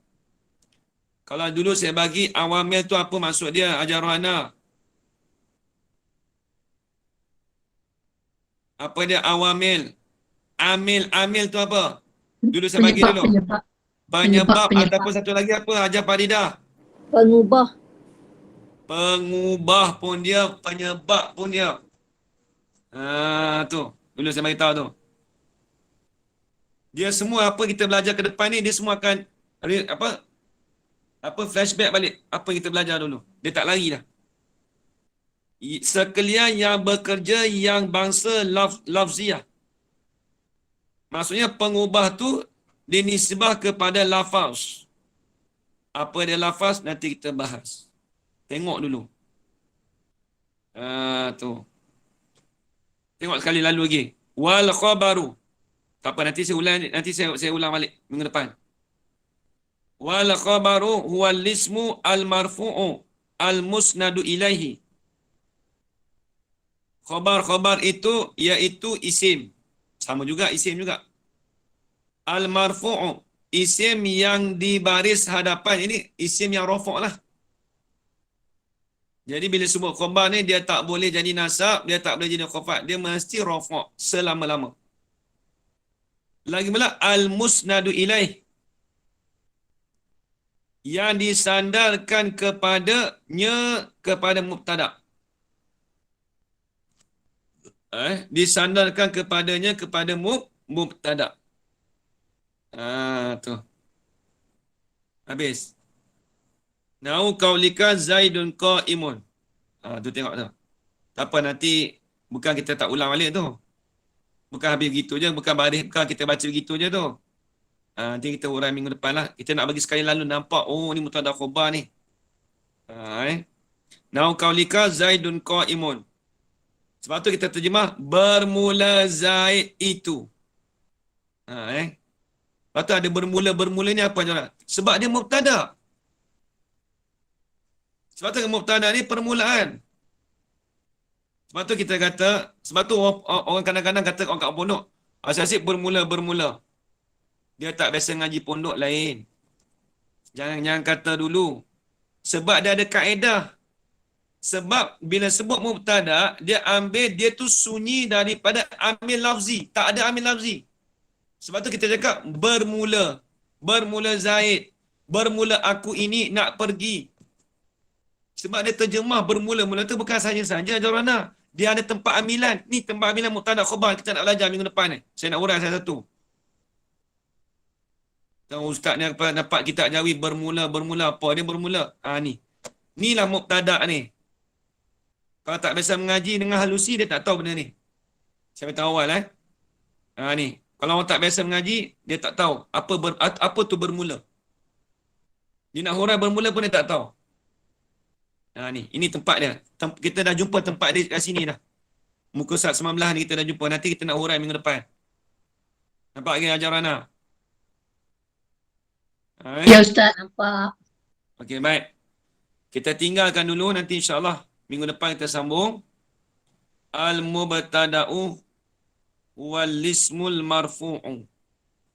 Kalau dulu saya bagi awamil tu apa maksud dia, Ajar Rohana? Apa dia awamil? Amil tu apa? Dulu saya bagi dulu. Penyebab ataupun satu lagi apa, Hajar Faridah? Pengubah. Pengubah pun dia, penyebab pun dia. Tu. Dulu saya bagi tahu tu. Dia semua apa kita belajar ke depan ni, dia semua akan flashback balik apa yang kita belajar dulu. Dia tak lari dah. Sekalian yang bekerja yang bangsa lafziah. Maksudnya pengubah tu dinisbah kepada lafaz. Apa dia lafaz nanti kita bahas. Tengok dulu. Tu. Tengok sekali lalu lagi. Wal khabaru. Tak apa, nanti saya ulang balik minggu depan. Wal khabaru huwal ismu al marfu'u al musnadu ilaihi. Khabar itu iaitu isim. Sama juga isim juga. Al marfu'u, isim yang di baris hadapan. Ini isim yang rafa' lah. Jadi bila sebut khabar ni dia tak boleh jadi nasab, dia tak boleh jadi khafat. Dia mesti rafa' selama-lama. Lagi pula al-musnadu ilaih. Yang disandarkan kepada mubtada'. Disandarkan kepadanya kepada mubtada'. Tu. Habis. Nau qaulika Zaidun qa'imun. Tu tengok tu. Tak apa, nanti bukan kita tak ulang balik tu. Bukan habis begitu je, bukan kita baca begitu je tu. Nanti kita urai minggu depan lah. Kita nak bagi sekali lalu nampak, oh ni mubtada khabar ni. Nau qaulika Zaidun qa'imun. Sebab tu kita terjemah bermula Zaid itu. Lepas tu ada bermula ni apa je? Sebab dia mubtada. Sebab tu mubtada ni permulaan. Sebab tu kita kata, sebab tu orang kadang-kadang kata orang kat pondok, asyik bermula. Dia tak biasa ngaji pondok lain. Jangan kata dulu. Sebab dia ada kaedah. Sebab bila sebut mubtada, dia ambil, dia tu sunyi daripada amil lafzi. Tak ada amil lafzi. Sebab tu kita cakap bermula. Bermula Zaid. Bermula aku ini nak pergi. Sebab dia terjemah bermula-mula tu bukan saja-saja Jorana. Dia ada tempat amilan. Ni tempat amilan mubtada khabar kita nak belajar minggu depan ni. Saya nak urai satu. Dan ustaz ni dapat kitab Jawi bermula apa dia bermula? Ni. Inilah mubtada ni. Kalau tak biasa mengaji dengan halusi dia tak tahu benda ni. Saya beritahu awal ni. Kalau orang tak biasa mengaji dia tak tahu apa tu bermula. Dia nak hurai bermula pun dia tak tahu. Ni, ini tempat dia. Kita dah jumpa tempat dia kat sini dah. Muka surat 19 ni kita dah jumpa. Nanti kita nak hurai minggu depan. Nampak lagi ajaran Ana? Ya Ustaz, nampak. Okey, baik. Kita tinggalkan dulu, nanti insyaAllah minggu depan kita sambung. Al-mubtada'u wal-ismul marfu'u.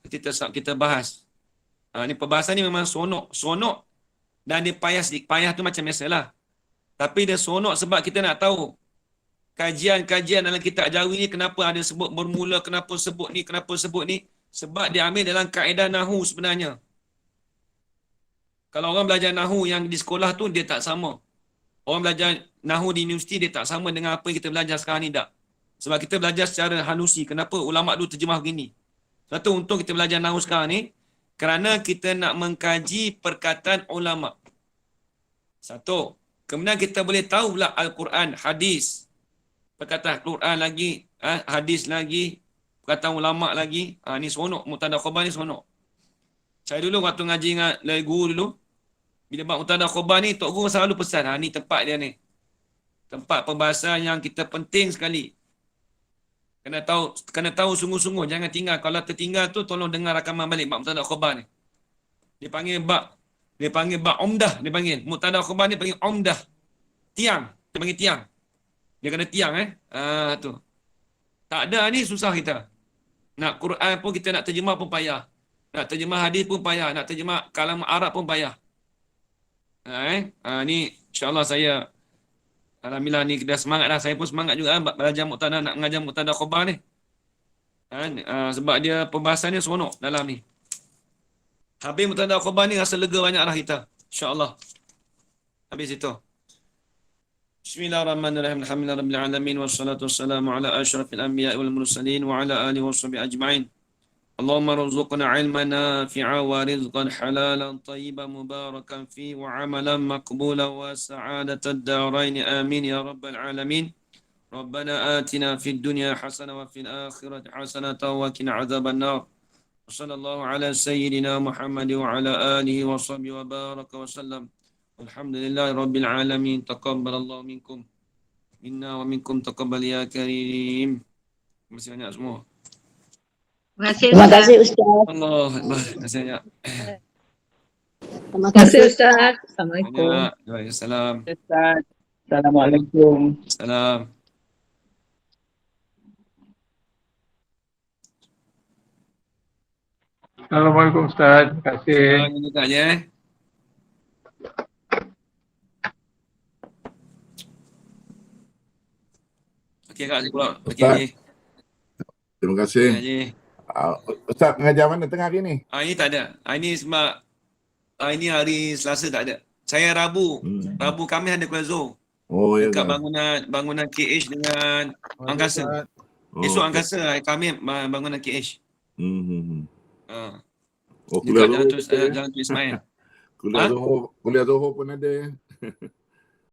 Kita bahas. Ni perbahasan ni memang sonok. Dan dia payah tu macam biasalah. Tapi dia sonok sebab kita nak tahu kajian-kajian dalam kitab Jawi ni kenapa ada sebut bermula, kenapa sebut ni. Sebab dia ambil dalam kaedah Nahu sebenarnya. Kalau orang belajar Nahu yang di sekolah tu, dia tak sama. Orang belajar Nahu di universiti, dia tak sama dengan apa yang kita belajar sekarang ni tak. Sebab kita belajar secara halusi. Kenapa ulama' dulu terjemah begini. Sebab tu untung kita belajar Nahu sekarang ni, Kerana kita nak mengkaji perkataan ulama. Satu. Kemudian kita boleh tahu pula Al-Quran, hadis. Perkataan Quran lagi, hadis lagi, perkataan ulama lagi. Ni seronok, Muqtada Khobar ni seronok. Saya dulu waktu ngaji dengan guru dulu, bila buat Muqtada Khobar ni, Tok Guru selalu pesan, ni tempat dia ni. Tempat perbahasan yang kita penting sekali. Kena tahu sungguh-sungguh, jangan tinggal. Kalau tertinggal tu, tolong dengar rakaman balik bab Muqtada Khobar ni. Dia panggil bab umdah, dia panggil. Muqtada Khobar ni panggil umdah. Tiang, dia panggil tiang. Dia kena tiang tu. Tak ada ni susah kita. Nak Quran pun kita nak terjemah pun payah. Nak terjemah hadis pun payah. Nak terjemah kalam Arab pun payah. Ni insya-Allah saya alhamdulillah ni dah semangat dah. Saya pun semangat juga belajar Muqtada, nak mengajar Muqtada Khobar ni. Sebab dia pembahasan dia seronok dalam ni. Habis Muqtada Khobar ni rasa lega banyak dah kita. InsyaAllah. Habis itu. Bismillahirrahmanirrahim. Alhamdulillahirabbil alamin wassalatu wassalamu ala asyrafil anbiya'i wal mursalin wa ala alihi washabihi ajma'in. Allahumma rzuqna 'ilman nafi'a wa rizqan halalan tayyiban mubarakan fi wa 'amalan maqbulan wa sa'adatad darain amin ya rabbal alamin. Rabbana atina fid dunya hasanah wa fil akhirati hasanah wa qina 'adzaban nar. Wassallallahu ala sayyidina Muhammad wa ala alihi wa sahbihi wa baraka wa sallam. Alhamdulillahi rabbil alamin. Taqabbalallahu minkum minna wa minkum taqabbal ya karim. Terima kasih banyak semua. Terima kasih Ustaz. Allah Akbar. Terima kasih banyak. Terima kasih Ustaz. Assalamualaikum. Waalaikumsalam. Ustaz. Assalamualaikum. Salam. Assalamualaikum Ustaz. Terima kasih. Ini juga je. Okey Kak, saya pula. Okey. Terima kasih. Okey. Ustaz mengajar mana tengah hari ni? Ini tak ada. Ini sebab ini hari Selasa tak ada. Saya Rabu Khamis ada Kuala Zul. Oh ya. Dekat bangunan KH dengan Angkasa. Esok Angkasa, Khamis bangunan KH. Oh, kuliah Jalan tu Ismail. Kuliah Zohor pun ada.